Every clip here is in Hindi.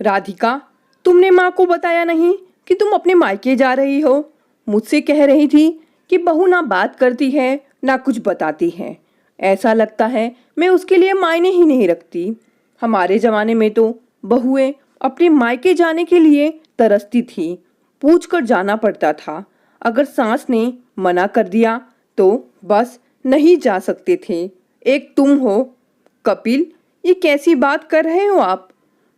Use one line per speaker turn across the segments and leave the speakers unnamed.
राधिका, तुमने माँ को बताया नहीं कि तुम अपने मायके जा रही हो? मुझसे कह रही थी कि बहू ना बात करती है ना कुछ बताती है। ऐसा लगता है मैं उसके लिए मायने ही नहीं रखती। हमारे जमाने में तो बहुएं अपने मायके जाने के लिए तरसती थी, पूछ कर जाना पड़ता था। अगर सास ने मना कर दिया तो बस नहीं जा सकते थे। एक तुम हो। कपिल, ये कैसी बात कर रहे हो आप?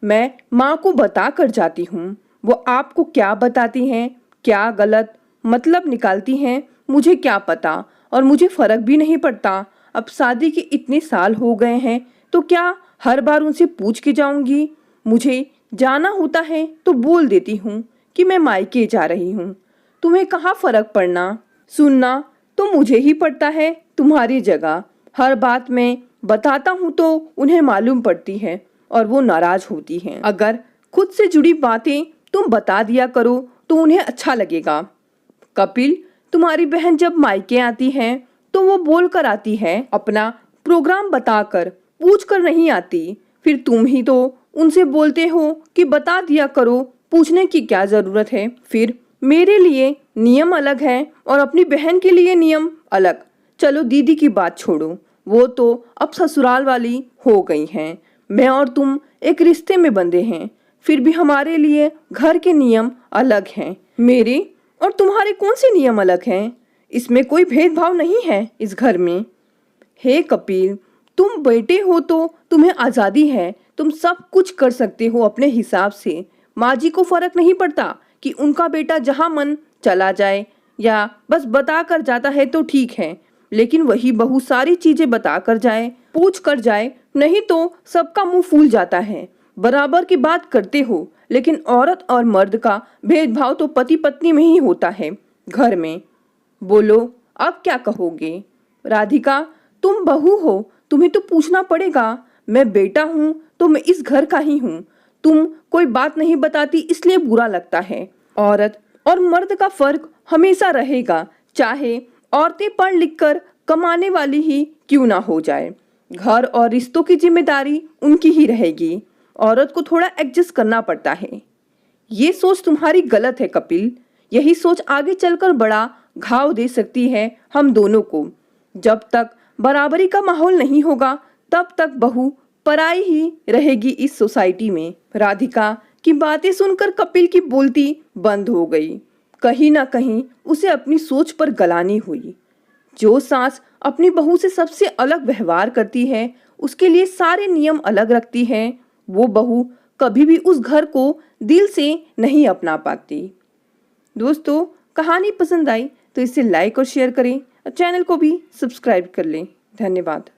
मैं माँ को बता कर जाती हूँ, वो आपको क्या बताती हैं, क्या गलत मतलब निकालती हैं, मुझे क्या पता। और मुझे फर्क भी नहीं पड़ता। अब शादी के इतने साल हो गए हैं तो क्या हर बार उनसे पूछ के जाऊंगी? मुझे जाना होता है तो बोल देती हूँ कि मैं मायके जा रही हूँ। तुम्हें कहाँ फर्क पड़ना? सुनना तो मुझे ही पड़ता है तुम्हारी जगह। हर बात मैं बताता हूँ तो उन्हें मालूम पड़ती है और वो नाराज होती हैं। अगर खुद से जुड़ी बातें तुम बता दिया करो तो उन्हें अच्छा लगेगा। कपिल, तुम्हारी बहन जब मायके आती है तो वो बोल कर आती है, अपना प्रोग्राम बताकर, पूछ कर नहीं आती। फिर तुम ही तो उनसे बोलते हो कि बता दिया करो, पूछने की क्या जरूरत है। फिर मेरे लिए नियम अलग है और अपनी बहन के लिए नियम अलग। चलो दीदी की बात छोड़ो, वो तो अब ससुराल वाली हो गई हैं। मैं और तुम एक रिश्ते में बंधे हैं, फिर भी हमारे लिए घर के नियम अलग हैं। मेरे और तुम्हारे कौन से नियम अलग हैं? इसमें कोई भेदभाव नहीं है इस घर में। हे कपिल, तुम बेटे हो तो तुम्हें आज़ादी है, तुम सब कुछ कर सकते हो अपने हिसाब से। माँ जी को फर्क नहीं पड़ता कि उनका बेटा जहाँ मन चला जाए या बस बता कर जाता है तो ठीक है, लेकिन वही बहू सारी चीजें बता कर जाए, पूछ कर जाए, नहीं तो सबका मुंह फूल जाता है। बराबर की बात करते हो, लेकिन औरत और मर्द का भेदभाव तो पति पत्नी में ही होता है, घर में। बोलो, अब क्या कहोगे? राधिका, तुम बहू हो, तुम्हें तो पूछना पड़ेगा। मैं बेटा हूँ तो मैं इस घर का ही हूँ। तुम कोई बात नहीं बताती इसलिए बुरा लगता है। औरत और मर्द का फर्क हमेशा रहेगा, चाहे औरतें पढ़ लिख कर कमाने वाली ही क्यों ना हो जाए। घर और रिश्तों की जिम्मेदारी उनकी ही रहेगी। औरत को थोड़ा एडजस्ट करना पड़ता है। ये सोच तुम्हारी गलत है कपिल। यही सोच आगे चलकर बड़ा घाव दे सकती है हम दोनों को। जब तक बराबरी का माहौल नहीं होगा तब तक बहू पराई ही रहेगी इस सोसाइटी में। राधिका की बातें सुनकर कपिल की बोलती बंद हो गई। कहीं ना कहीं उसे अपनी सोच पर गलानी हुई। जो सास अपनी बहू से सबसे अलग व्यवहार करती है, उसके लिए सारे नियम अलग रखती है, वो बहू कभी भी उस घर को दिल से नहीं अपना पाती। दोस्तों, कहानी पसंद आई तो इसे लाइक और शेयर करें और चैनल को भी सब्सक्राइब कर लें। धन्यवाद।